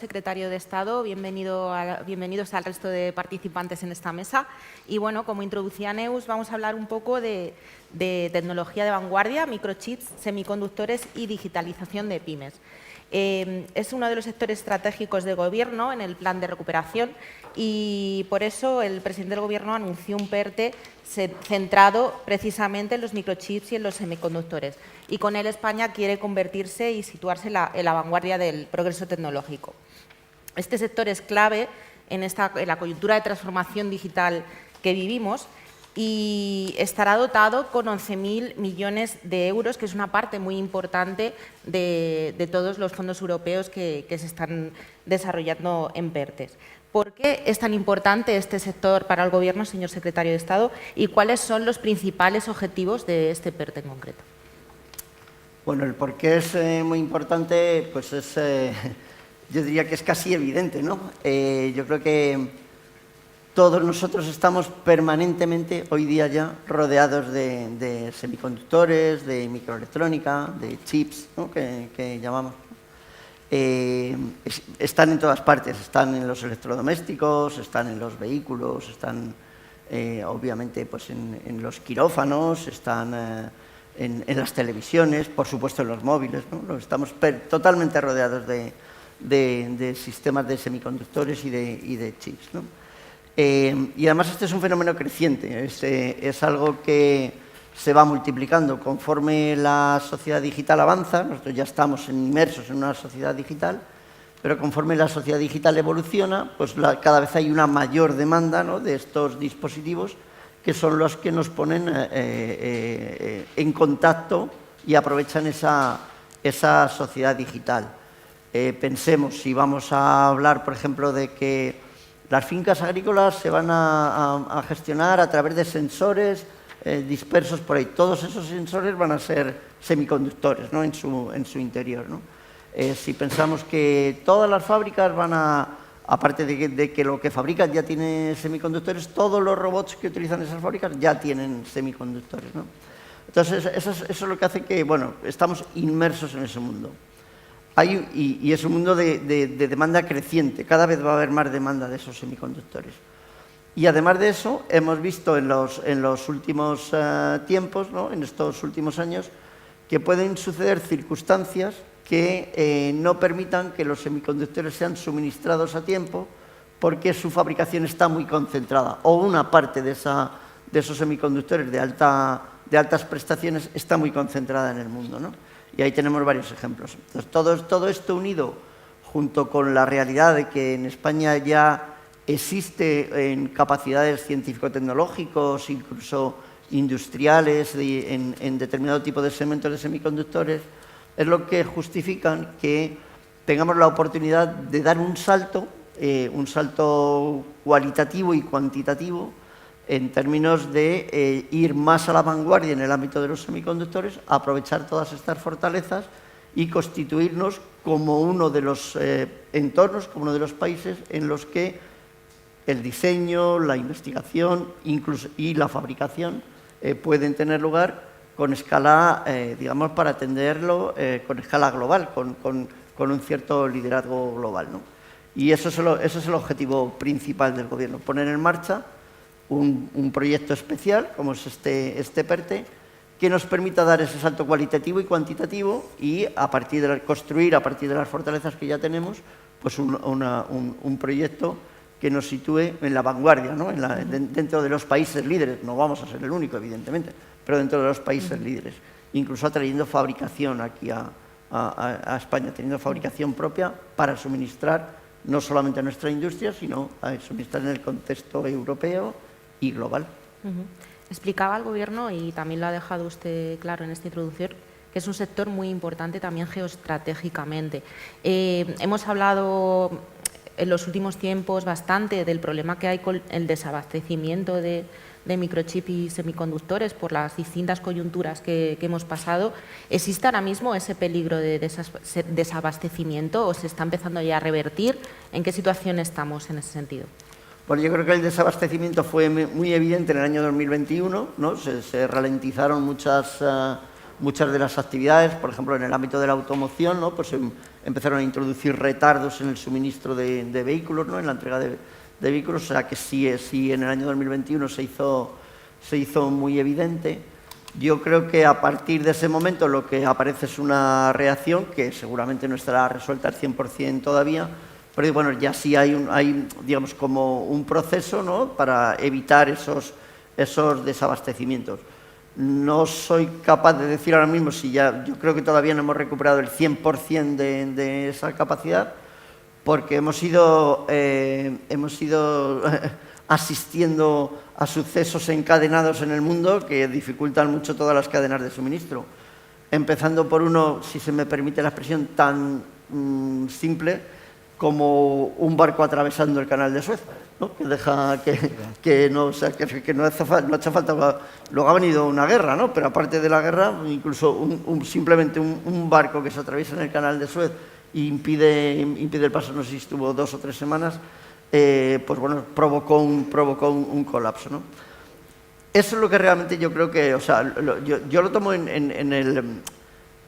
Secretario de Estado, bienvenidos al resto de participantes en esta mesa. Y bueno, como introducía Neus, vamos a hablar un poco de tecnología de vanguardia, microchips, semiconductores y digitalización de pymes. Es uno de los sectores estratégicos del Gobierno en el plan de recuperación y por eso el presidente del Gobierno anunció un PERTE centrado precisamente en los microchips y en los semiconductores. Y con él España quiere convertirse y situarse en la vanguardia del progreso tecnológico. Este sector es clave en la coyuntura de transformación digital que vivimos y estará dotado con 11.000 millones de euros, que es una parte muy importante de todos los fondos europeos que se están desarrollando en PERTES. ¿Por qué es tan importante este sector para el Gobierno, señor secretario de Estado, y cuáles son los principales objetivos de este PERTE en concreto? Bueno, el por qué es muy importante, pues es, yo diría que es casi evidente, ¿no? Yo creo que todos nosotros estamos permanentemente, hoy día ya, rodeados de semiconductores, de microelectrónica, de chips, ¿no? que llamamos. Están en todas partes, están en los electrodomésticos, están en los vehículos, están obviamente pues en los quirófanos, están en las televisiones, por supuesto en los móviles, ¿no? Estamos totalmente rodeados de sistemas de semiconductores y de chips, ¿no? Y además este es un fenómeno creciente, es algo que se va multiplicando conforme la sociedad digital avanza. Nosotros ya estamos inmersos en una sociedad digital, pero conforme la sociedad digital evoluciona, pues cada vez hay una mayor demanda, ¿no?, de estos dispositivos que son los que nos ponen en contacto y aprovechan esa sociedad digital. Pensemos, si vamos a hablar, por ejemplo, de que las fincas agrícolas se van a gestionar a través de sensores dispersos por ahí. Todos esos sensores van a ser semiconductores, ¿no?, en su interior, ¿no? Si pensamos que todas las fábricas van aparte de que lo que fabrican ya tiene semiconductores, todos los robots que utilizan esas fábricas ya tienen semiconductores, ¿no? Entonces, eso es lo que hace que, bueno, estamos inmersos en ese mundo. Y es un mundo de demanda creciente, cada vez va a haber más demanda de esos semiconductores. Y además de eso, hemos visto en los últimos tiempos, ¿no?, en estos últimos años, que pueden suceder circunstancias que no permitan que los semiconductores sean suministrados a tiempo porque su fabricación está muy concentrada o una parte de esos semiconductores de altas prestaciones está muy concentrada en el mundo, ¿no? Y ahí tenemos varios ejemplos. Entonces, todo esto unido junto con la realidad de que en España ya existe en capacidades científico-tecnológicos, incluso industriales, en determinado tipo de segmentos de semiconductores, es lo que justifican que tengamos la oportunidad de dar un salto cualitativo y cuantitativo en términos de ir más a la vanguardia en el ámbito de los semiconductores, aprovechar todas estas fortalezas y constituirnos como uno de los entornos, como uno de los países en los que el diseño, la investigación incluso, y la fabricación pueden tener lugar con escala, digamos, para atenderlo con escala global, con un cierto liderazgo global, ¿no? Y eso es el objetivo principal del Gobierno, poner en marcha un proyecto especial, como es este PERTE, que nos permita dar ese salto cualitativo y cuantitativo y construir a partir de las fortalezas que ya tenemos, pues un proyecto que nos sitúe en la vanguardia, ¿no?, dentro de los países líderes. No vamos a ser el único, evidentemente, pero dentro de los países líderes, incluso atrayendo fabricación aquí a España, teniendo fabricación propia para suministrar no solamente a nuestra industria, sino a suministrar en el contexto europeo y global. Explicaba el Gobierno, y también lo ha dejado usted claro en esta introducción, que es un sector muy importante también geoestratégicamente. Hemos hablado en los últimos tiempos bastante del problema que hay con el desabastecimiento de microchip y semiconductores por las distintas coyunturas que hemos pasado. ¿Existe ahora mismo ese peligro de desabastecimiento o se está empezando ya a revertir? ¿En qué situación estamos en ese sentido? Bueno, yo creo que el desabastecimiento fue muy evidente en el año 2021, ¿no? Se ralentizaron muchas de las actividades, por ejemplo, en el ámbito de la automoción, ¿no? Pues empezaron a introducir retardos en el suministro de vehículos, ¿no? En la entrega de vehículos, o sea que sí en el año 2021 se hizo muy evidente. Yo creo que a partir de ese momento lo que aparece es una reacción que seguramente no estará resuelta al 100% todavía, pero bueno, ya sí hay digamos, como un proceso, ¿no? Para evitar esos desabastecimientos. No soy capaz de decir ahora mismo si ya, yo creo que todavía no hemos recuperado el 100% de esa capacidad, porque hemos ido asistiendo a sucesos encadenados en el mundo que dificultan mucho todas las cadenas de suministro. Empezando por uno, si se me permite la expresión, tan simple como un barco atravesando el canal de Suez, ¿no? Que deja que no hace falta. Luego ha venido una guerra, ¿no? Pero aparte de la guerra, incluso simplemente un barco que se atraviesa en el canal de Suez e impide el paso, no sé si estuvo 2 o 3 semanas, pues bueno, provocó un colapso, ¿no? Eso es lo que realmente yo creo que, o sea, yo lo tomo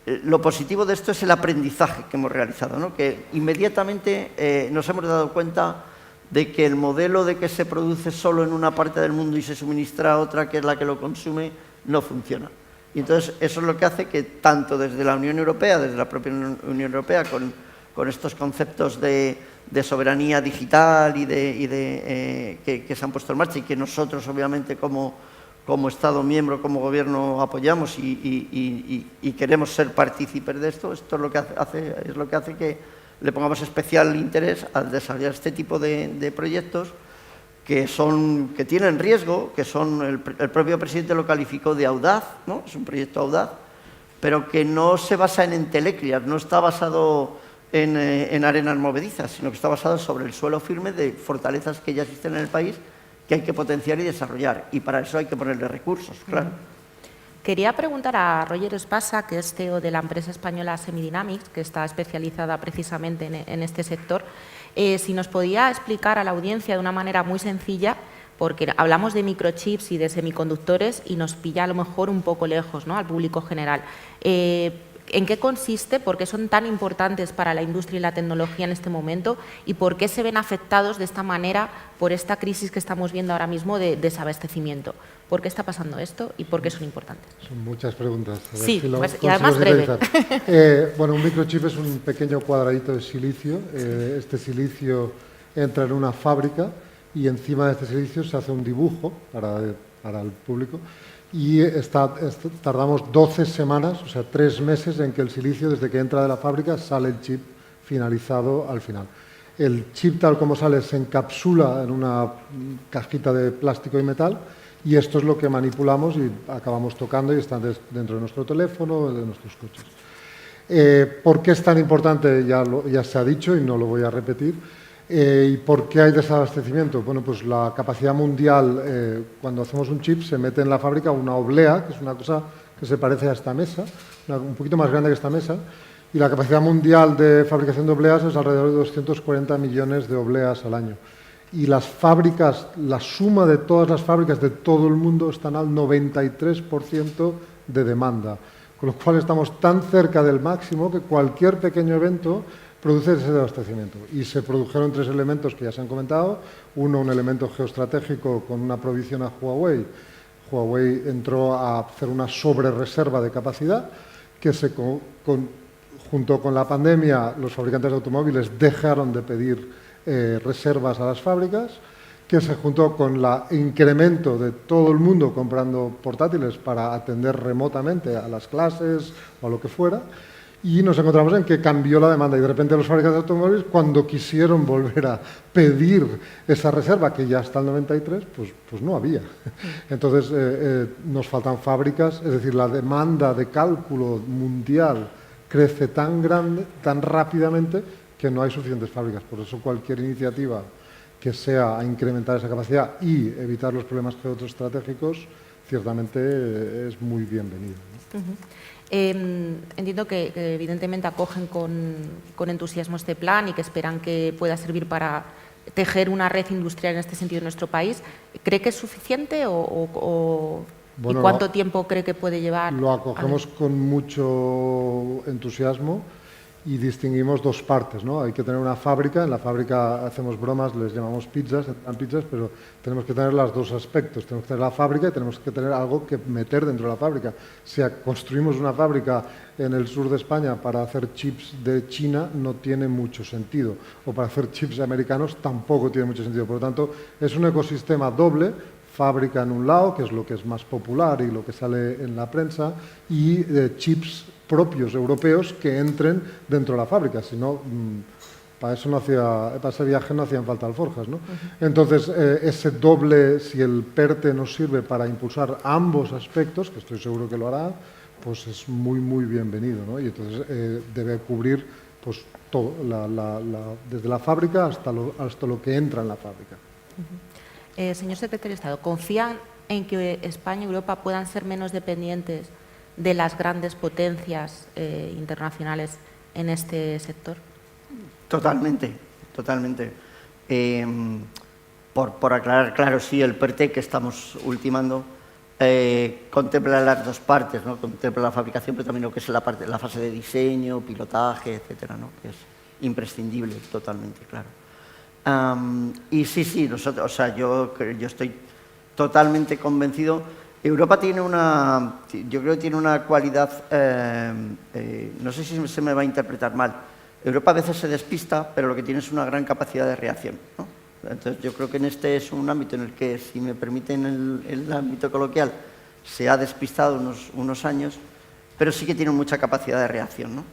lo positivo de esto es el aprendizaje que hemos realizado, ¿no? Que inmediatamente nos hemos dado cuenta de que el modelo de que se produce solo en una parte del mundo y se suministra a otra, que es la que lo consume, no funciona. Y entonces eso es lo que hace que tanto desde la Unión Europea, desde la propia Unión Europea, con estos conceptos de soberanía digital que se han puesto en marcha y que nosotros obviamente como Estado miembro, como Gobierno apoyamos y queremos ser partícipes de esto, es lo que hace que le pongamos especial interés al desarrollar este tipo de proyectos que tienen riesgo, que el propio presidente lo calificó de audaz, ¿no? Es un proyecto audaz, pero que no se basa en entelequias, no está basado en arenas movedizas, sino que está basado sobre el suelo firme de fortalezas que ya existen en el país, que hay que potenciar y desarrollar, y para eso hay que ponerle recursos, claro. Quería preguntar a Roger Espasa, que es CEO de la empresa española Semidynamics, que está especializada precisamente en este sector, si nos podía explicar a la audiencia de una manera muy sencilla, porque hablamos de microchips y de semiconductores y nos pilla a lo mejor un poco lejos, ¿no?, al público general. ¿En qué consiste? ¿Por qué son tan importantes para la industria y la tecnología en este momento? ¿Y por qué se ven afectados de esta manera por esta crisis que estamos viendo ahora mismo de desabastecimiento? ¿Por qué está pasando esto y por qué son importantes? Son muchas preguntas. Sí, y además breve. Bueno, un microchip es un pequeño cuadradito de silicio. Este silicio entra en una fábrica y encima de este silicio se hace un dibujo para el público. Y tardamos 12 semanas, o sea, 3 meses en que el silicio, desde que entra de la fábrica, sale el chip finalizado al final. El chip, tal como sale, se encapsula en una cajita de plástico y metal, y esto es lo que manipulamos y acabamos tocando y está dentro de nuestro teléfono, de nuestros coches. ¿Por qué es tan importante? Ya se ha dicho y no lo voy a repetir. ¿Y por qué hay desabastecimiento? Bueno, pues la capacidad mundial, cuando hacemos un chip, se mete en la fábrica una oblea, que es una cosa que se parece a esta mesa, un poquito más grande que esta mesa, y la capacidad mundial de fabricación de obleas es alrededor de 240 millones de obleas al año. Y las fábricas, la suma de todas las fábricas de todo el mundo están al 93% de demanda, con lo cual estamos tan cerca del máximo que cualquier pequeño evento produce ese desabastecimiento. Y se produjeron 3 elementos que ya se han comentado. Uno, un elemento geoestratégico con una provisión a Huawei. Huawei entró a hacer una sobrereserva de capacidad que junto con la pandemia los fabricantes de automóviles dejaron de pedir reservas a las fábricas, que se juntó con el incremento de todo el mundo comprando portátiles para atender remotamente a las clases o a lo que fuera. Y nos encontramos en que cambió la demanda y de repente los fabricantes de automóviles, cuando quisieron volver a pedir esa reserva, que ya está al 93, pues no había. Entonces nos faltan fábricas, es decir, la demanda de cálculo mundial crece tan rápidamente que no hay suficientes fábricas. Por eso cualquier iniciativa que sea a incrementar esa capacidad y evitar los problemas geoestratégicos, ciertamente es muy bienvenido, ¿no? Entiendo que evidentemente acogen con entusiasmo este plan y que esperan que pueda servir para tejer una red industrial en este sentido en nuestro país. ¿Cree que es suficiente bueno, y cuánto tiempo cree que puede llevar? Lo acogemos con mucho entusiasmo y distinguimos dos partes, ¿no? Hay que tener una fábrica, en la fábrica hacemos bromas, les llamamos pizzas, pero tenemos que tener los dos aspectos, tenemos que tener la fábrica y tenemos que tener algo que meter dentro de la fábrica. Si construimos una fábrica en el sur de España para hacer chips de China, no tiene mucho sentido, o para hacer chips americanos tampoco tiene mucho sentido. Por lo tanto, es un ecosistema doble: fábrica en un lado, que es lo que es más popular y lo que sale en la prensa, y chips propios europeos que entren dentro de la fábrica. Si no, para ese viaje no hacían falta alforjas, ¿no? Entonces, ese doble, si el PERTE nos sirve para impulsar ambos aspectos, que estoy seguro que lo hará, pues es muy, muy bienvenido, ¿no? Y entonces debe cubrir pues todo, desde la fábrica hasta lo que entra en la fábrica. Señor secretario de Estado, ¿confían en que España y Europa puedan ser menos dependientes de las grandes potencias internacionales en este sector? Totalmente, totalmente. Por aclarar, claro, sí, el PERTE que estamos ultimando contempla las dos partes, ¿no? Contempla la fabricación, pero también lo que es la fase de diseño, pilotaje, etcétera, ¿no? Que es imprescindible, totalmente, claro. Y sí, nosotros, o sea, yo estoy totalmente convencido. Europa tiene yo creo que tiene una cualidad, no sé si se me va a interpretar mal. Europa a veces se despista, pero lo que tiene es una gran capacidad de reacción, ¿no? Entonces yo creo que en este es un ámbito en el que, si me permiten el ámbito coloquial, se ha despistado unos años, pero sí que tiene mucha capacidad de reacción, ¿no?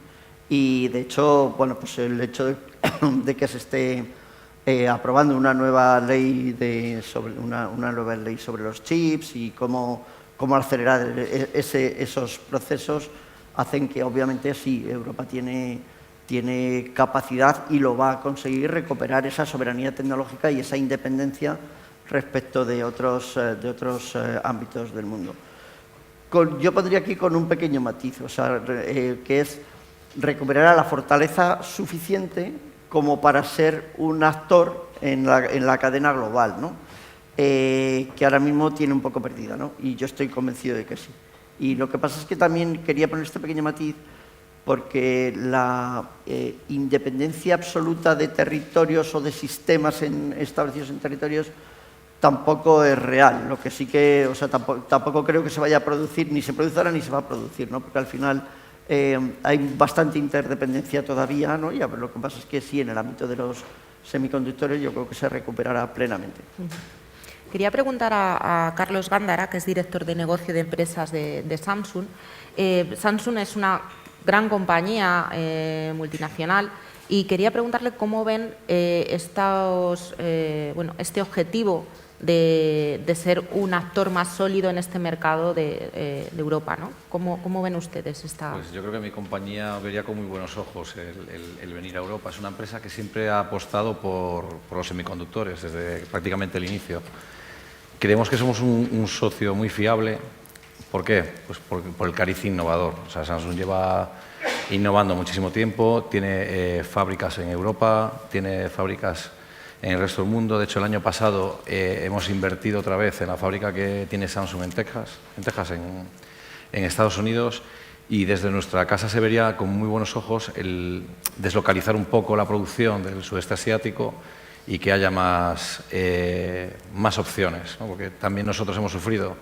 Y de hecho, bueno, pues el hecho de que se esté aprobando una nueva ley una nueva ley sobre los chips y cómo acelerar esos procesos, hacen que obviamente sí, Europa tiene capacidad y lo va a conseguir, recuperar esa soberanía tecnológica y esa independencia respecto de otros ámbitos del mundo. Yo pondría aquí con un pequeño matiz, o sea, que es recuperar la fortaleza suficiente como para ser un actor en la cadena global, ¿no? Que ahora mismo tiene un poco perdida, ¿no? Y yo estoy convencido de que sí. Y lo que pasa es que también quería poner este pequeño matiz porque la independencia absoluta de territorios o de sistemas establecidos en territorios tampoco es real. Lo que sí que, o sea, tampoco creo que se vaya a producir, ni se produce ni se va a producir, ¿no? Porque al final hay bastante interdependencia todavía, ¿no? Y lo que pasa es que sí, en el ámbito de los semiconductores yo creo que se recuperará plenamente. Quería preguntar a Carlos Gándara, que es director de negocio de empresas de Samsung. Samsung es una gran compañía multinacional y quería preguntarle cómo ven este objetivo de ser un actor más sólido en este mercado de Europa, ¿no? ¿Cómo ven ustedes esta...? Pues yo creo que mi compañía vería con muy buenos ojos el venir a Europa. Es una empresa que siempre ha apostado por los semiconductores desde prácticamente el inicio. Creemos que somos un socio muy fiable. ¿Por qué? Pues por el cariz innovador. O sea, Samsung lleva innovando muchísimo tiempo, tiene fábricas en Europa, tiene fábricas en el resto del mundo. De hecho, el año pasado hemos invertido otra vez en la fábrica que tiene Samsung en Texas, en Estados Unidos, y desde nuestra casa se vería con muy buenos ojos el deslocalizar un poco la producción del sudeste asiático y que haya más opciones, ¿no? Porque también nosotros hemos sufrido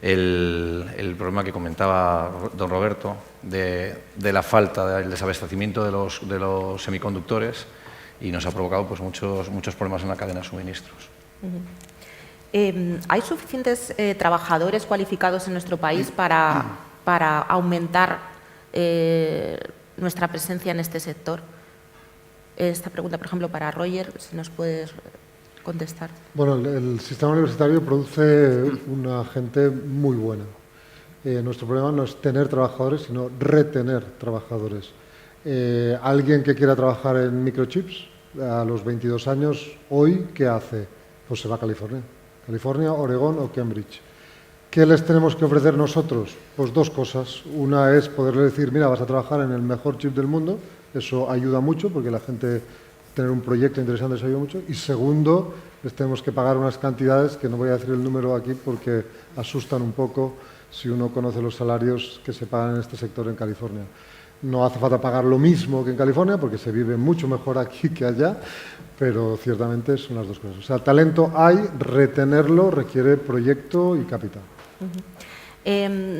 el problema que comentaba don Roberto de la falta del desabastecimiento de los semiconductores, y nos ha provocado pues muchos problemas en la cadena de suministros. ¿Hay suficientes trabajadores cualificados en nuestro país para aumentar nuestra presencia en este sector? Esta pregunta, por ejemplo, para Roger, si nos puedes contestar. Bueno, el sistema universitario produce una gente muy buena. Nuestro problema no es tener trabajadores, sino retener trabajadores. Alguien que quiera trabajar en microchips a los 22 años, hoy, ¿qué hace? Pues se va a California, Oregón o Cambridge. ¿Qué les tenemos que ofrecer nosotros? Pues dos cosas. Una es poderle decir, mira, vas a trabajar en el mejor chip del mundo. Eso ayuda mucho porque la gente, tener un proyecto interesante, eso ayuda mucho. Y segundo, les tenemos que pagar unas cantidades que no voy a decir el número aquí porque asustan un poco si uno conoce los salarios que se pagan en este sector en California. No hace falta pagar lo mismo que en California, porque se vive mucho mejor aquí que allá, pero ciertamente son las dos cosas. O sea, talento hay, retenerlo requiere proyecto y capital.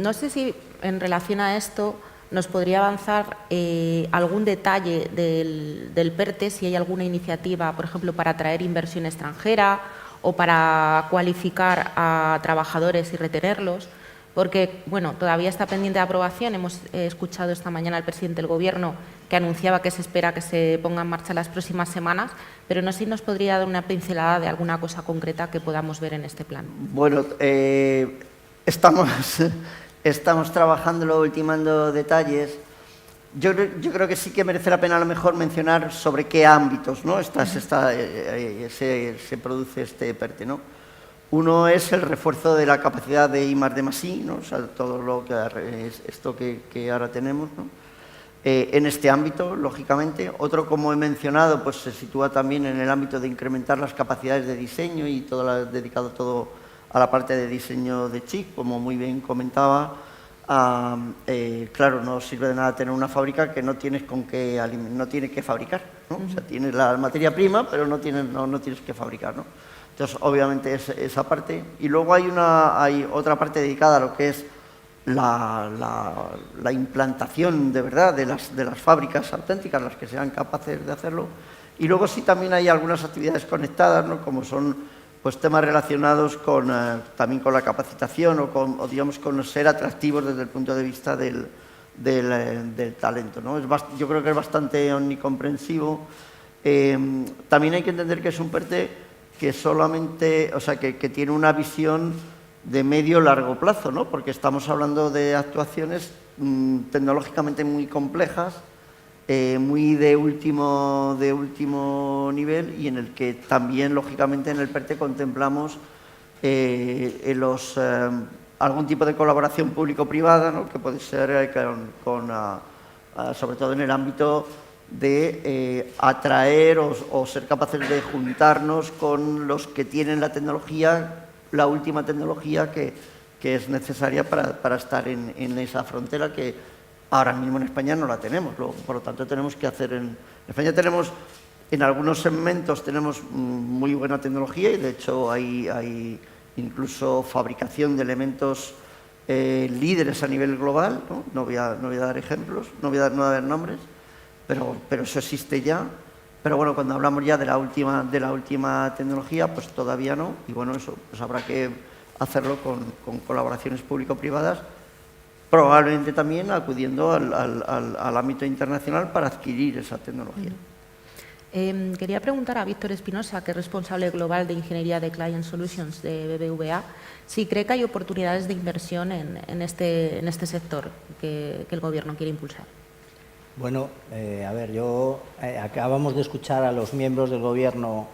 No sé si en relación a esto nos podría avanzar algún detalle del PERTE, si hay alguna iniciativa, por ejemplo, para atraer inversión extranjera o para cualificar a trabajadores y retenerlos, porque bueno, todavía está pendiente de aprobación. Hemos escuchado esta mañana al presidente del Gobierno que anunciaba que se espera que se ponga en marcha las próximas semanas, pero no sé si nos podría dar una pincelada de alguna cosa concreta que podamos ver en este plan. Bueno, estamos trabajándolo, ultimando detalles. Yo creo que sí que merece la pena a lo mejor mencionar sobre qué ámbitos, ¿no? se produce este PERTE, ¿no? Uno es el refuerzo de la capacidad de I+D+I, ¿no? O sea, todo lo que es esto que ahora tenemos, ¿no? En este ámbito, lógicamente. Otro, como he mencionado, pues se sitúa también en el ámbito de incrementar las capacidades de diseño y dedicado todo a la parte de diseño de chip, como muy bien comentaba. Claro, no sirve de nada tener una fábrica que no tienes no tiene que fabricar, ¿no? O sea, tienes la materia prima, pero no tienes que fabricar, ¿no? Entonces, obviamente, es esa parte. Y luego hay otra parte dedicada a lo que es la implantación de verdad de las fábricas auténticas, las que sean capaces de hacerlo. Y luego sí también hay algunas actividades conectadas, ¿no? Como son pues temas relacionados también con la capacitación o digamos con ser atractivos desde el punto de vista del talento, ¿no? Yo creo que es bastante omnicomprensivo. También hay que entender que es un PERTE que solamente, o sea, que tiene una visión de medio-largo plazo, ¿no? Porque estamos hablando de actuaciones tecnológicamente muy complejas, muy de último nivel, y en el que también, lógicamente, en el PERTE contemplamos algún tipo de colaboración público-privada, ¿no? Que puede ser sobre todo en el ámbito de atraer o ser capaces de juntarnos con los que tienen la tecnología, la última tecnología que es necesaria para estar en esa frontera que ahora mismo en España no la tenemos. Por lo tanto, tenemos que hacer en España en algunos segmentos tenemos muy buena tecnología, y de hecho hay incluso fabricación de elementos líderes a nivel global, ¿no? No voy a dar ejemplos, no voy a dar nombres, pero eso existe ya. Pero bueno, cuando hablamos ya de la última tecnología, pues todavía no. Y bueno, eso pues habrá que hacerlo con colaboraciones público-privadas, probablemente también acudiendo al ámbito internacional para adquirir esa tecnología. Quería preguntar a Víctor Espinosa, que es responsable global de Ingeniería de Client Solutions de BBVA, si cree que hay oportunidades de inversión en este sector que el Gobierno quiere impulsar. Bueno, a ver, acabamos de escuchar a los miembros del Gobierno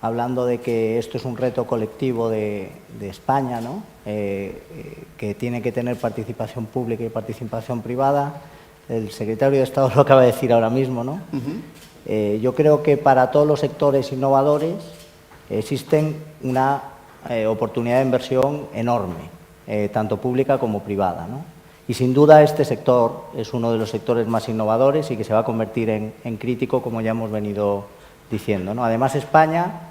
hablando de que esto es un reto colectivo de España, ¿no? Que tiene que tener participación pública y participación privada. El secretario de Estado lo acaba de decir ahora mismo, ¿no? Yo creo que para todos los sectores innovadores existen una oportunidad de inversión enorme, tanto pública como privada, ¿no? Y sin duda este sector es uno de los sectores más innovadores y que se va a convertir en crítico, como ya hemos venido diciendo, ¿no? Además, España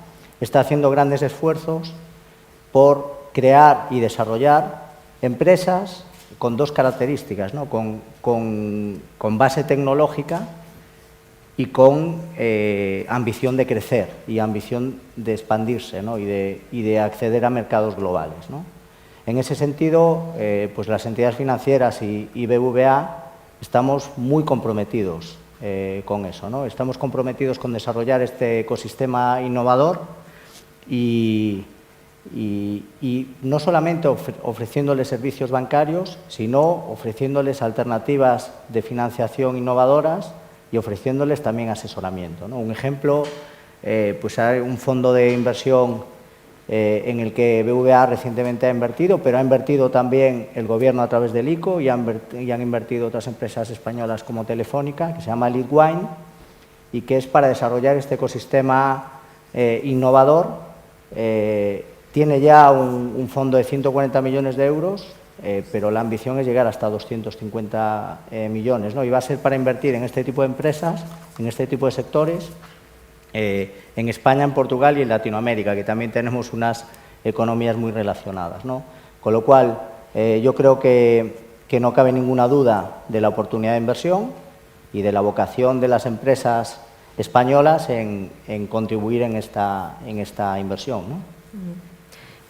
está haciendo grandes esfuerzos por crear y desarrollar empresas con dos características, ¿no? Con base tecnológica y con ambición de crecer y ambición de expandirse, ¿no? y de acceder a mercados globales, ¿no? En ese sentido, pues las entidades financieras y BBVA estamos muy comprometidos con eso, ¿no? Estamos comprometidos con desarrollar este ecosistema innovador y no solamente ofreciéndoles servicios bancarios, sino ofreciéndoles alternativas de financiación innovadoras y ofreciéndoles también asesoramiento, ¿no? Un ejemplo, pues hay un fondo de inversión en el que BBVA recientemente ha invertido, pero ha invertido también el Gobierno a través del ICO y han invertido otras empresas españolas como Telefónica, que se llama Leadwine, y que es para desarrollar este ecosistema innovador. Tiene ya un fondo de 140 millones de euros pero la ambición es llegar hasta 250 millones, ¿no? Y va a ser para invertir en este tipo de empresas, en este tipo de sectores, en España, en Portugal y en Latinoamérica, que también tenemos unas economías muy relacionadas, ¿no? Con lo cual, yo creo que no cabe ninguna duda de la oportunidad de inversión y de la vocación de las empresas españolas en contribuir en esta inversión, ¿no?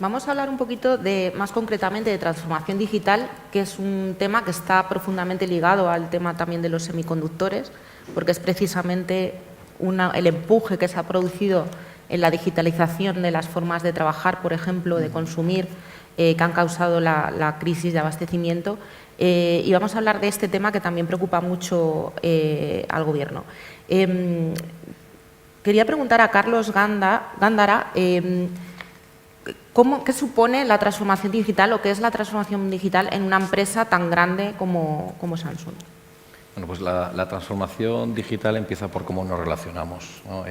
Vamos a hablar un poquito más concretamente de transformación digital, que es un tema que está profundamente ligado al tema también de los semiconductores, porque es precisamente el empuje que se ha producido en la digitalización de las formas de trabajar, por ejemplo, de consumir, que han causado la crisis de abastecimiento. Y vamos a hablar de este tema que también preocupa mucho al Gobierno. Quería preguntar a Carlos Gándara, ¿qué supone la transformación digital o qué es la transformación digital en una empresa tan grande como Samsung? Bueno, pues la transformación digital empieza por cómo nos relacionamos, ¿no?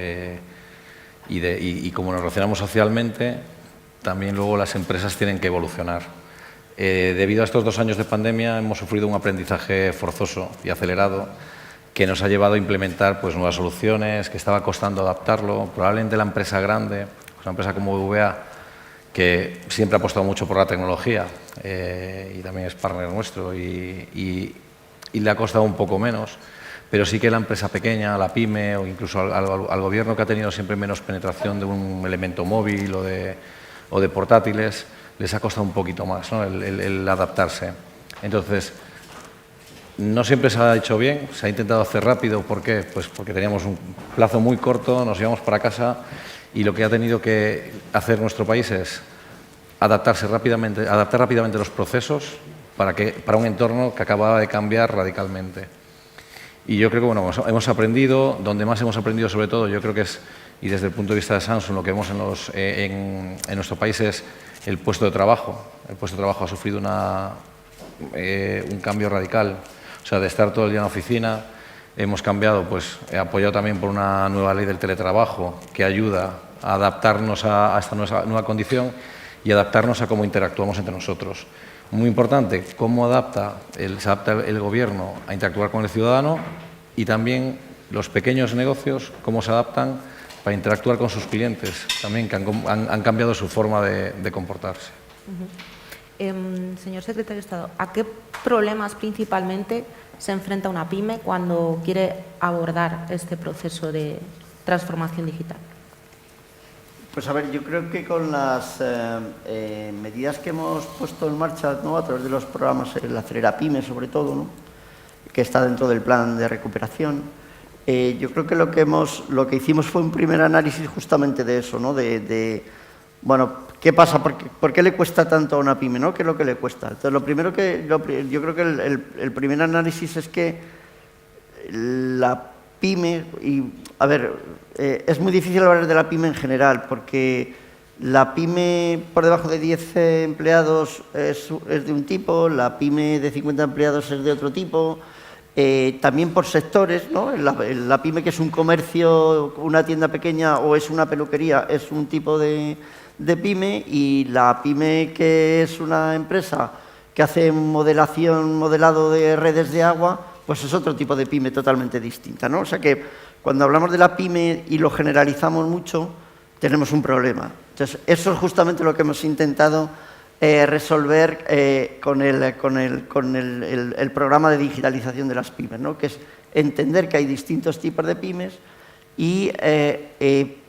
Y cómo nos relacionamos socialmente, también luego las empresas tienen que evolucionar. Debido a estos 2 años de pandemia hemos sufrido un aprendizaje forzoso y acelerado que nos ha llevado a implementar pues, nuevas soluciones, que estaba costando adaptarlo. Probablemente la empresa grande, una empresa como BBVA, que siempre ha apostado mucho por la tecnología y también es partner nuestro y le ha costado un poco menos, pero sí que la empresa pequeña, la pyme o incluso al Gobierno, que ha tenido siempre menos penetración de un elemento móvil o de portátiles, les ha costado un poquito más, ¿no? el adaptarse. Entonces, no siempre se ha hecho bien, se ha intentado hacer rápido. ¿Por qué? Pues porque teníamos un plazo muy corto, nos íbamos para casa y lo que ha tenido que hacer nuestro país es adaptar rápidamente los procesos para un entorno que acababa de cambiar radicalmente. Y yo creo que bueno, hemos aprendido, donde más hemos aprendido sobre todo, yo creo que es, y desde el punto de vista de Samsung, lo que vemos en nuestro país es el puesto de trabajo. El puesto de trabajo ha sufrido un cambio radical, o sea, de estar todo el día en la oficina, hemos cambiado, pues apoyado también por una nueva ley del teletrabajo que ayuda a adaptarnos a esta nueva condición y adaptarnos a cómo interactuamos entre nosotros. Muy importante, cómo se adapta el Gobierno a interactuar con el ciudadano y también los pequeños negocios, cómo se adaptan para interactuar con sus clientes, también que han cambiado su forma de comportarse. Señor Secretario de Estado, ¿a qué problemas principalmente se enfrenta una pyme cuando quiere abordar este proceso de transformación digital? Pues a ver, yo creo que con las medidas que hemos puesto en marcha, ¿no?, a través de los programas, el Acelera Pyme sobre todo, ¿no?, que está dentro del plan de recuperación, yo creo que lo que hicimos fue un primer análisis justamente de eso, ¿no?, bueno, ¿qué pasa? ¿Por qué le cuesta tanto a una pyme, ¿no? ¿Qué es lo que le cuesta? Entonces, yo creo que el primer análisis es que la pyme, y a ver, es muy difícil hablar de la pyme en general, porque la pyme por debajo de 10 empleados es de un tipo, la pyme de 50 empleados es de otro tipo, también por sectores, ¿no? La pyme que es un comercio, una tienda pequeña o es una peluquería es un tipo de pyme, y la pyme que es una empresa que hace modelado de redes de agua, pues es otro tipo de pyme totalmente distinta, ¿no? O sea que cuando hablamos de la pyme y lo generalizamos mucho, tenemos un problema. Entonces, eso es justamente lo que hemos intentado resolver con el programa de digitalización de las pymes, ¿no?, que es entender que hay distintos tipos de pymes y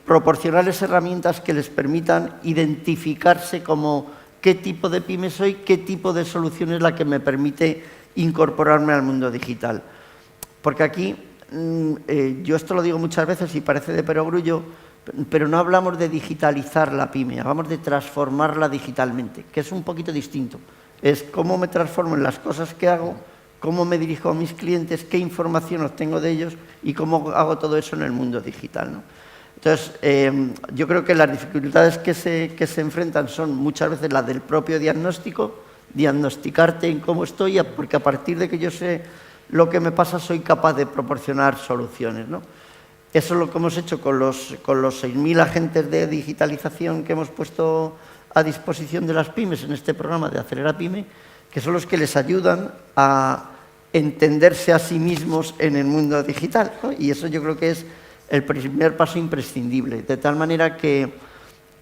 proporcionarles herramientas que les permitan identificarse como qué tipo de pyme soy, qué tipo de solución es la que me permite incorporarme al mundo digital. Porque aquí, yo esto lo digo muchas veces y parece de perogrullo, pero no hablamos de digitalizar la pyme, hablamos de transformarla digitalmente, que es un poquito distinto. Es cómo me transformo en las cosas que hago, cómo me dirijo a mis clientes, qué información obtengo de ellos y cómo hago todo eso en el mundo digital, ¿no? Entonces, yo creo que las dificultades que se enfrentan son muchas veces las del propio diagnóstico, diagnosticarte en cómo estoy, porque a partir de que yo sé lo que me pasa soy capaz de proporcionar soluciones, ¿no? Eso es lo que hemos hecho con los 6.000 agentes de digitalización que hemos puesto a disposición de las pymes en este programa de Acelera Pyme, que son los que les ayudan a entenderse a sí mismos en el mundo digital, ¿no? Y eso yo creo que es el primer paso imprescindible, de tal manera que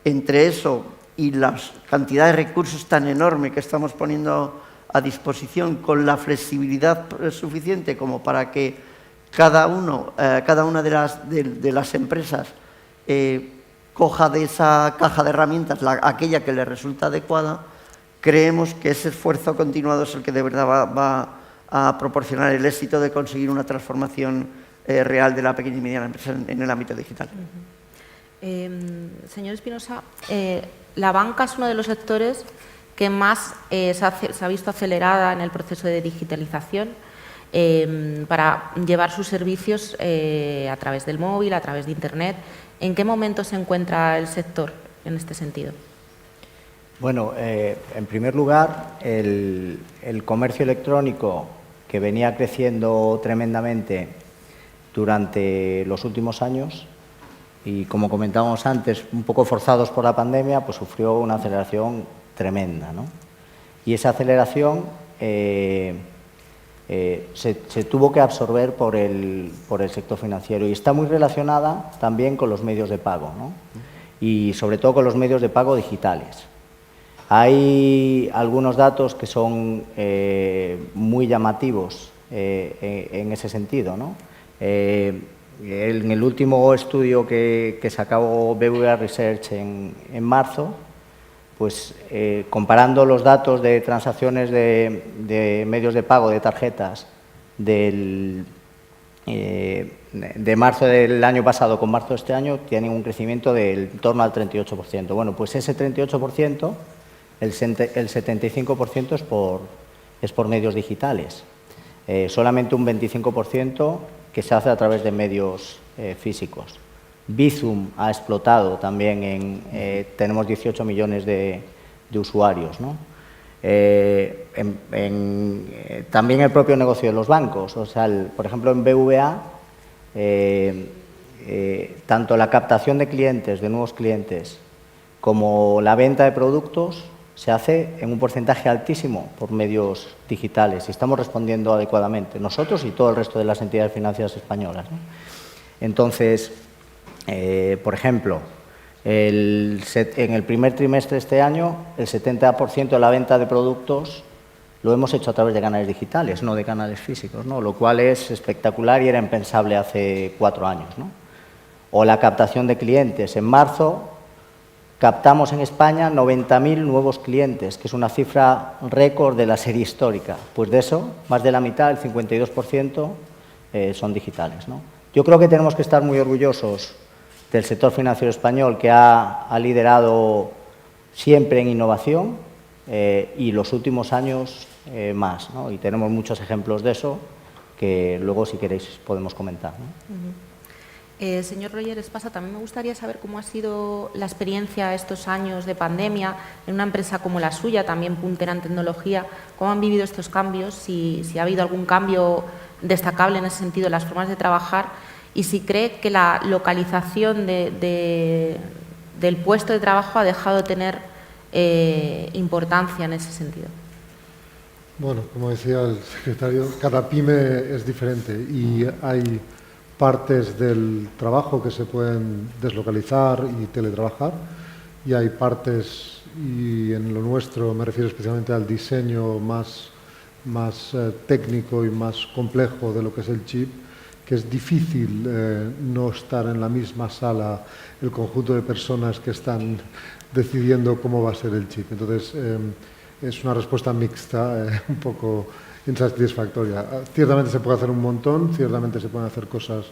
entre eso y la cantidad de recursos tan enorme que estamos poniendo a disposición, con la flexibilidad suficiente como para que cada una de las empresas coja de esa caja de herramientas aquella que le resulta adecuada, creemos que ese esfuerzo continuado es el que de verdad va a proporcionar el éxito de conseguir una transformación real de la pequeña y mediana empresa en el ámbito digital. Señor Espinosa, la banca es uno de los sectores que más se ha visto acelerada en el proceso de digitalización para llevar sus servicios a través del móvil, a través de Internet. ¿En qué momento se encuentra el sector en este sentido? Bueno, en primer lugar, el comercio electrónico, que venía creciendo tremendamente durante los últimos años y, como comentábamos antes, un poco forzados por la pandemia, pues sufrió una aceleración tremenda, ¿no? Y esa aceleración se tuvo que absorber por el sector financiero, y está muy relacionada también con los medios de pago, ¿no? Y sobre todo con los medios de pago digitales. Hay algunos datos que son muy llamativos en ese sentido, ¿no? En el último estudio que sacó BBVA Research en marzo, pues comparando los datos de transacciones de medios de pago de tarjetas de marzo del año pasado con marzo de este año, tienen un crecimiento de en torno al 38%. Bueno, pues ese 38%, el 75% es por medios digitales. Solamente un 25% que se hace a través de medios físicos. Bizum ha explotado también, tenemos 18 millones de usuarios, ¿no? También el propio negocio de los bancos, o sea, por ejemplo, en BVA, tanto la captación de clientes, de nuevos clientes, como la venta de productos se hace en un porcentaje altísimo por medios digitales, y estamos respondiendo adecuadamente, nosotros y todo el resto de las entidades financieras españolas, ¿no? Entonces, por ejemplo, en el primer trimestre de este año, el 70% de la venta de productos lo hemos hecho a través de canales digitales, no de canales físicos, ¿no? Lo cual es espectacular y era impensable hace 4 años, ¿no? O la captación de clientes. En marzo captamos en España 90.000 nuevos clientes, que es una cifra récord de la serie histórica. Pues de eso, más de la mitad, el 52%, son digitales, ¿no? Yo creo que tenemos que estar muy orgullosos del sector financiero español, que ha liderado siempre en innovación y los últimos años más, ¿no? Y tenemos muchos ejemplos de eso que luego, si queréis, podemos comentar, ¿no? Señor Roger Espasa, también me gustaría saber cómo ha sido la experiencia estos años de pandemia en una empresa como la suya, también puntera en tecnología. ¿Cómo han vivido estos cambios? Si ha habido algún cambio destacable en ese sentido en las formas de trabajar, y si cree que la localización del puesto de trabajo ha dejado de tener importancia en ese sentido. Bueno, como decía el secretario, cada pyme es diferente y hay partes del trabajo que se pueden deslocalizar y teletrabajar, y hay partes, y en lo nuestro me refiero especialmente al diseño más técnico y más complejo de lo que es el chip, que es difícil no estar en la misma sala el conjunto de personas que están decidiendo cómo va a ser el chip. Entonces, es una respuesta mixta, un poco insatisfactoria. Ciertamente se puede hacer un montón, ciertamente se pueden hacer cosas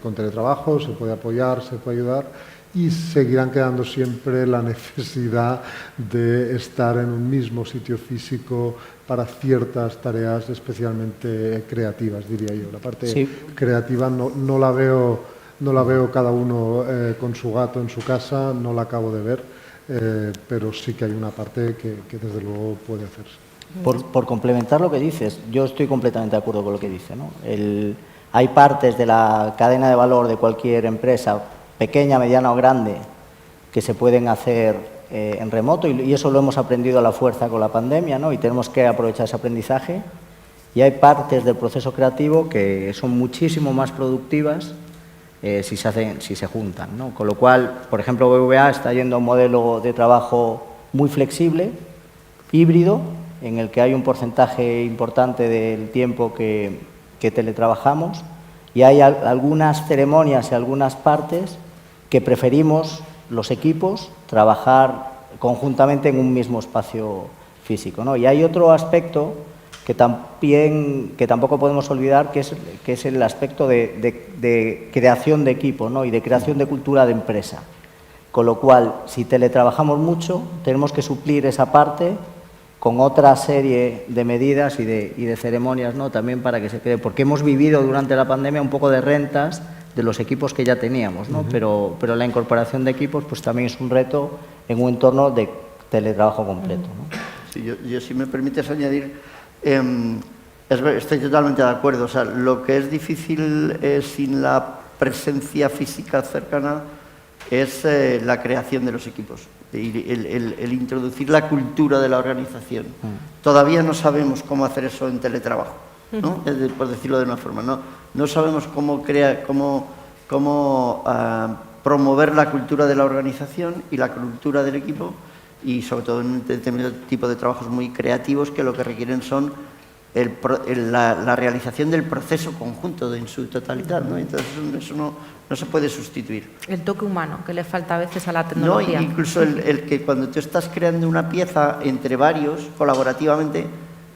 con teletrabajo, se puede apoyar, se puede ayudar, y seguirán quedando siempre la necesidad de estar en un mismo sitio físico para ciertas tareas especialmente creativas, diría yo. La parte creativa no la veo cada uno con su gato en su casa, no la acabo de ver, pero sí que hay una parte que desde luego puede hacerse. Por complementar lo que dices, yo estoy completamente de acuerdo con lo que dice, ¿no? Hay partes de la cadena de valor de cualquier empresa, pequeña, mediana o grande, que se pueden hacer en remoto y eso lo hemos aprendido a la fuerza con la pandemia, ¿no? Y tenemos que aprovechar ese aprendizaje. Y hay partes del proceso creativo que son muchísimo más productivas si se juntan, ¿no? Con lo cual, por ejemplo, BBVA está yendo a un modelo de trabajo muy flexible, híbrido, en el que hay un porcentaje importante del tiempo que teletrabajamos y hay algunas ceremonias y algunas partes que preferimos los equipos trabajar conjuntamente en un mismo espacio físico, ¿no? Y hay otro aspecto que tampoco podemos olvidar, que es el aspecto de creación de equipo, ¿no? Y de creación de cultura de empresa. Con lo cual, si teletrabajamos mucho, tenemos que suplir esa parte con otra serie de medidas y de ceremonias, ¿no? También para que se cree, porque hemos vivido durante la pandemia un poco de rentas de los equipos que ya teníamos, ¿no? Pero la incorporación de equipos pues también es un reto en un entorno de teletrabajo completo, ¿no? Sí, yo si me permites añadir, estoy totalmente de acuerdo. O sea, lo que es difícil sin la presencia física cercana es la creación de los equipos, el introducir la cultura de la organización. Todavía no sabemos cómo hacer eso en teletrabajo, ¿no? Por decirlo de una forma. No sabemos cómo promover la cultura de la organización y la cultura del equipo, y sobre todo en un determinado tipo de trabajos muy creativos que lo que requieren son la realización del proceso conjunto en su totalidad, ¿no? Entonces eso no se puede sustituir. El toque humano que le falta a veces a la tecnología. No, incluso el que cuando tú estás creando una pieza entre varios, colaborativamente,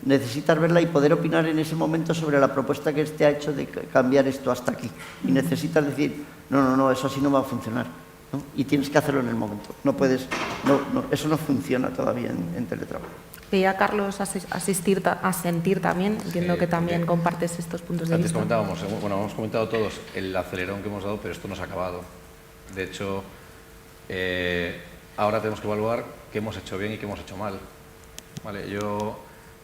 necesitas verla y poder opinar en ese momento sobre la propuesta que te ha hecho de cambiar esto hasta aquí. Y necesitas decir, no, eso así no va a funcionar, ¿no? Y tienes que hacerlo en el momento. No puedes, eso no funciona todavía en teletrabajo. Veía a Carlos asentir también, entiendo que también compartes estos puntos de vista. Antes comentábamos, bueno, hemos comentado todos el acelerón que hemos dado, pero esto no se ha acabado. De hecho, ahora tenemos que evaluar qué hemos hecho bien y qué hemos hecho mal. ¿Vale?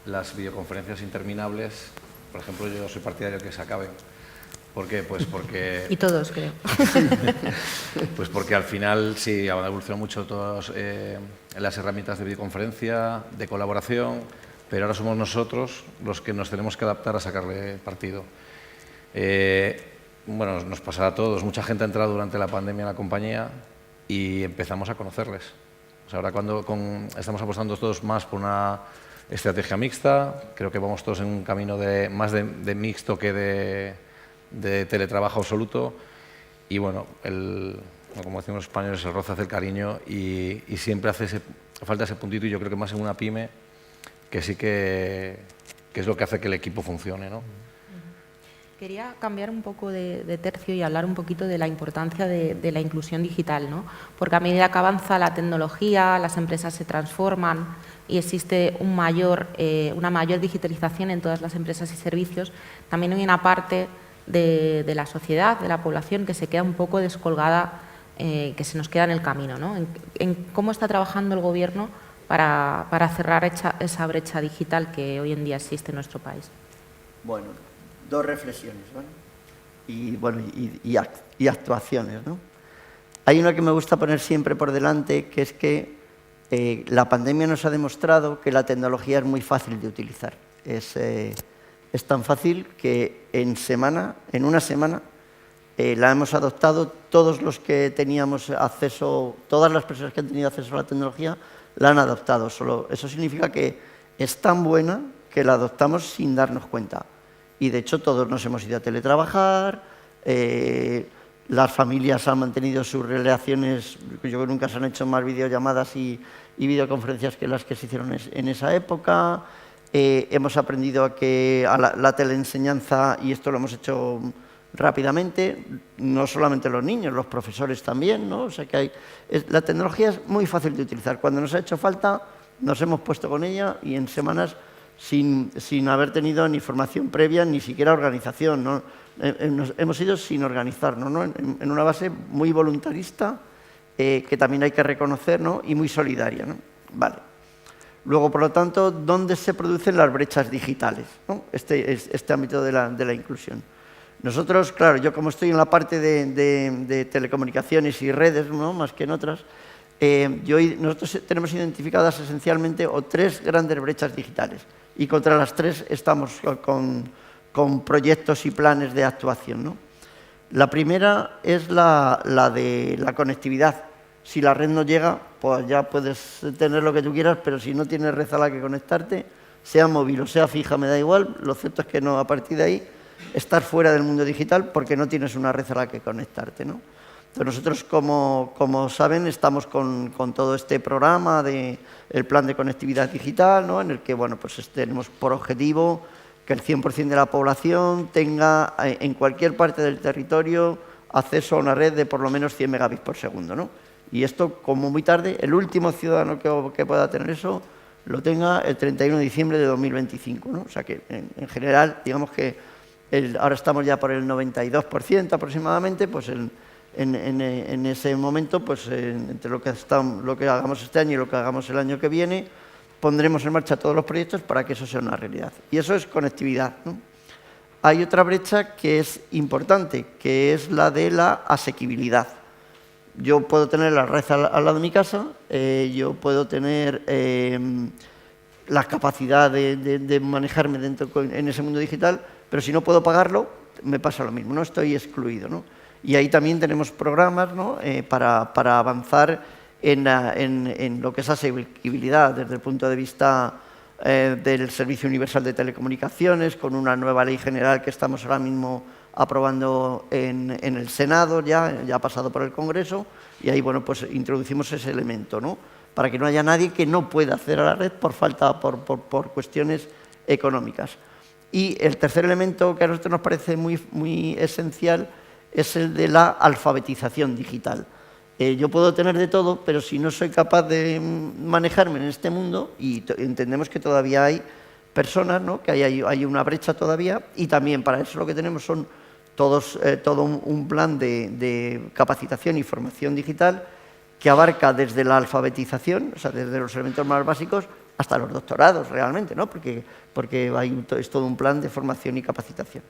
Las videoconferencias interminables, por ejemplo, yo soy partidario de que se acaben. ¿Por qué? Pues porque... Y todos, creo. Pues porque al final sí, han evolucionado mucho todas las herramientas de videoconferencia, de colaboración, pero ahora somos nosotros los que nos tenemos que adaptar a sacarle partido. Bueno, nos pasará a todos. Mucha gente ha entrado durante la pandemia en la compañía y empezamos a conocerles. O sea, ahora estamos apostando todos más por una estrategia mixta, creo que vamos todos en un camino más de mixto que de teletrabajo absoluto, y bueno, como decimos los españoles, el roce hace el cariño y siempre falta ese puntito, y yo creo que más en una pyme, que sí que es lo que hace que el equipo funcione, ¿no? Quería cambiar un poco de tercio y hablar un poquito de la importancia de la inclusión digital, ¿no? Porque a medida que avanza la tecnología, las empresas se transforman y existe una mayor digitalización en todas las empresas y servicios, también hay una parte de la sociedad, de la población, que se queda un poco descolgada, que se nos queda en el camino, ¿no? En cómo está trabajando el Gobierno para cerrar esa brecha digital que hoy en día existe en nuestro país. Bueno, dos reflexiones, ¿vale? Y actuaciones, ¿no? Hay una que me gusta poner siempre por delante, que es que la pandemia nos ha demostrado que la tecnología es muy fácil de utilizar. Es tan fácil que en una semana la hemos adoptado todos los que teníamos acceso, todas las personas que han tenido acceso a la tecnología la han adoptado. Eso significa que es tan buena que la adoptamos sin darnos cuenta. Y de hecho todos nos hemos ido a teletrabajar, las familias han mantenido sus relaciones, yo creo que nunca se han hecho más videollamadas y videoconferencias que las que se hicieron en esa época. Hemos aprendido a la teleenseñanza, y esto lo hemos hecho rápidamente, no solamente los niños, los profesores también, ¿no? O sea que la tecnología es muy fácil de utilizar. Cuando nos ha hecho falta, nos hemos puesto con ella y en semanas, sin haber tenido ni formación previa, ni siquiera organización, ¿no? Hemos ido sin organizarnos, ¿no? En una base muy voluntarista, que también hay que reconocer, ¿no? Y muy solidaria, ¿no? Vale. Luego, por lo tanto, ¿dónde se producen las brechas digitales, ¿no? Este ámbito de la inclusión. Nosotros, claro, yo como estoy en la parte de telecomunicaciones y redes, ¿no? Más que en otras, nosotros tenemos identificadas esencialmente tres grandes brechas digitales y contra las tres estamos con proyectos y planes de actuación, ¿no? La primera es la de la conectividad. Si la red no llega, pues ya puedes tener lo que tú quieras, pero si no tienes red a la que conectarte, sea móvil o sea fija, me da igual, lo cierto es que no, a partir de ahí estás fuera del mundo digital porque no tienes una red a la que conectarte, ¿no? Entonces nosotros, como saben, estamos con todo este programa del plan de conectividad digital, ¿no? En el que bueno, pues tenemos por objetivo que el 100% de la población tenga en cualquier parte del territorio acceso a una red de por lo menos 100 megabits por segundo, ¿no? Y esto, como muy tarde, el último ciudadano que pueda tener eso lo tenga el 31 de diciembre de 2025, ¿no? O sea que, en general, digamos que ahora estamos ya por el 92% aproximadamente, pues en ese momento, pues entre lo que hagamos este año y lo que hagamos el año que viene, pondremos en marcha todos los proyectos para que eso sea una realidad. Y eso es conectividad, ¿no? Hay otra brecha que es importante, que es la de la asequibilidad. Yo puedo tener la red al lado de mi casa, yo puedo tener la capacidad de manejarme en ese mundo digital, pero si no puedo pagarlo, me pasa lo mismo, no estoy excluido, ¿no? Y ahí también tenemos programas, ¿no? para avanzar en lo que es asequibilidad desde el punto de vista del Servicio Universal de Telecomunicaciones, con una nueva ley general que estamos ahora mismo aprobando en el Senado, ya ha pasado por el Congreso, y ahí bueno, pues introducimos ese elemento, ¿no? Para que no haya nadie que no pueda acceder a la red por cuestiones económicas. Y el tercer elemento que a nosotros nos parece muy esencial es el de la alfabetización digital. Yo puedo tener de todo, pero si no soy capaz de manejarme en este mundo, y entendemos que todavía hay personas, ¿no? Que hay una brecha todavía, y también para eso lo que tenemos son todo un plan de capacitación y formación digital que abarca desde la alfabetización, o sea, desde los elementos más básicos, hasta los doctorados realmente, ¿no? Porque es todo un plan de formación y capacitación.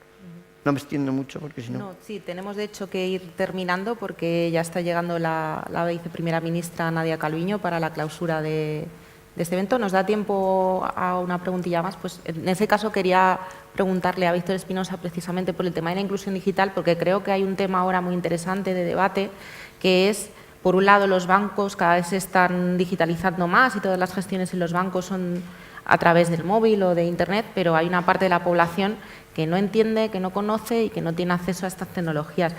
No me extiendo mucho porque si no... No, sí, tenemos de hecho que ir terminando porque ya está llegando la viceprimera ministra Nadia Calviño para la clausura de este evento. ¿Nos da tiempo a una preguntilla más? Pues en ese caso quería preguntarle a Víctor Espinosa precisamente por el tema de la inclusión digital, porque creo que hay un tema ahora muy interesante de debate, que es, por un lado, los bancos cada vez se están digitalizando más y todas las gestiones en los bancos son a través del móvil o de Internet, pero hay una parte de la población que no entiende, que no conoce y que no tiene acceso a estas tecnologías.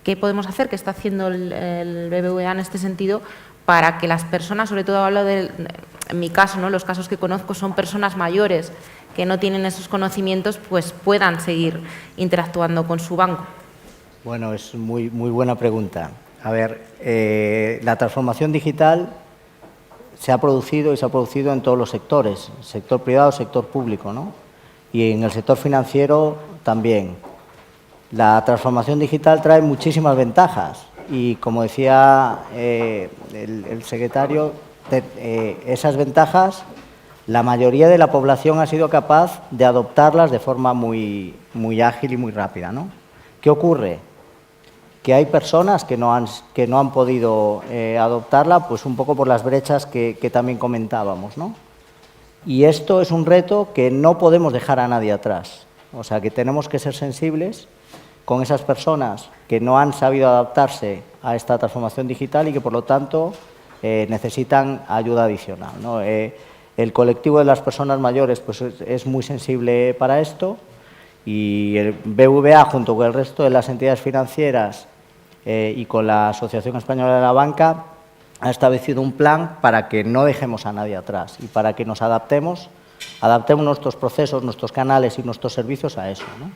¿Qué podemos hacer? ¿Qué está haciendo el BBVA en este sentido para que las personas, sobre todo hablo en mi caso, ¿no? Los casos que conozco son personas mayores que no tienen esos conocimientos, pues puedan seguir interactuando con su banco? Bueno, es muy buena pregunta. A ver, la transformación digital se ha producido y se ha producido en todos los sectores, sector privado, sector público, ¿no? Y en el sector financiero también. La transformación digital trae muchísimas ventajas y, como decía el secretario, esas ventajas la mayoría de la población ha sido capaz de adoptarlas de forma muy ágil y muy rápida, ¿no? ¿Qué ocurre? Que hay personas que no han podido adoptarla, pues un poco por las brechas que también comentábamos, ¿no? Y esto es un reto que no podemos dejar a nadie atrás. O sea, que tenemos que ser sensibles con esas personas que no han sabido adaptarse a esta transformación digital y que, por lo tanto, necesitan ayuda adicional, ¿no? El colectivo de las personas mayores pues, es muy sensible para esto, y el BBVA, junto con el resto de las entidades financieras y con la Asociación Española de la Banca, ha establecido un plan para que no dejemos a nadie atrás y para que nos adaptemos nuestros procesos, nuestros canales y nuestros servicios a eso, ¿no?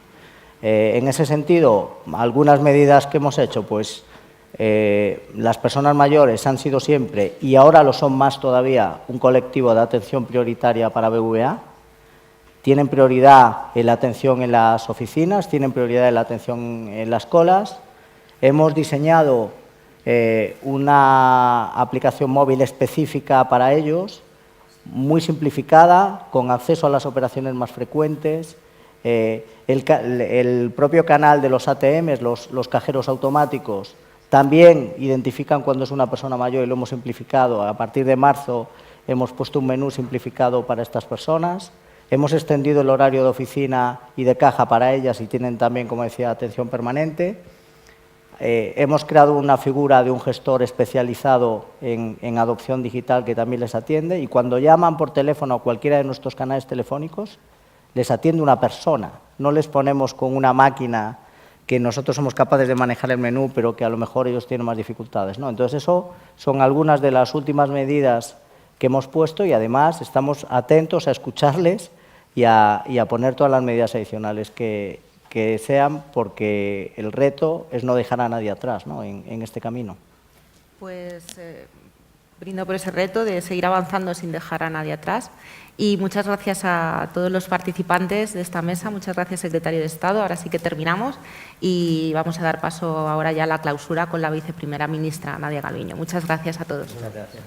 En ese sentido, algunas medidas que hemos hecho, pues las personas mayores han sido siempre, y ahora lo son más todavía, un colectivo de atención prioritaria para BBVA. Tienen prioridad en la atención en las oficinas, tienen prioridad en la atención en las colas. Hemos diseñado una aplicación móvil específica para ellos, muy simplificada, con acceso a las operaciones más frecuentes. El propio canal de los ATMs, los cajeros automáticos, También identifican cuando es una persona mayor y lo hemos simplificado. A partir de marzo hemos puesto un menú simplificado para estas personas. Hemos extendido el horario de oficina y de caja para ellas y tienen también, como decía, atención permanente. Hemos creado una figura de un gestor especializado en adopción digital que también les atiende, y cuando llaman por teléfono a cualquiera de nuestros canales telefónicos, les atiende una persona. No les ponemos con una máquina que nosotros somos capaces de manejar el menú, pero que a lo mejor ellos tienen más dificultades, ¿no? Entonces, eso son algunas de las últimas medidas que hemos puesto, y además estamos atentos a escucharles y a poner todas las medidas adicionales que sean, porque el reto es no dejar a nadie atrás, ¿no?, en este camino. Pues brindo por ese reto de seguir avanzando sin dejar a nadie atrás. Y muchas gracias a todos los participantes de esta mesa. Muchas gracias, secretario de Estado. Ahora sí que terminamos y vamos a dar paso ahora ya a la clausura con la viceprimera ministra, Nadia Calviño. Muchas gracias a todos. Muchas gracias.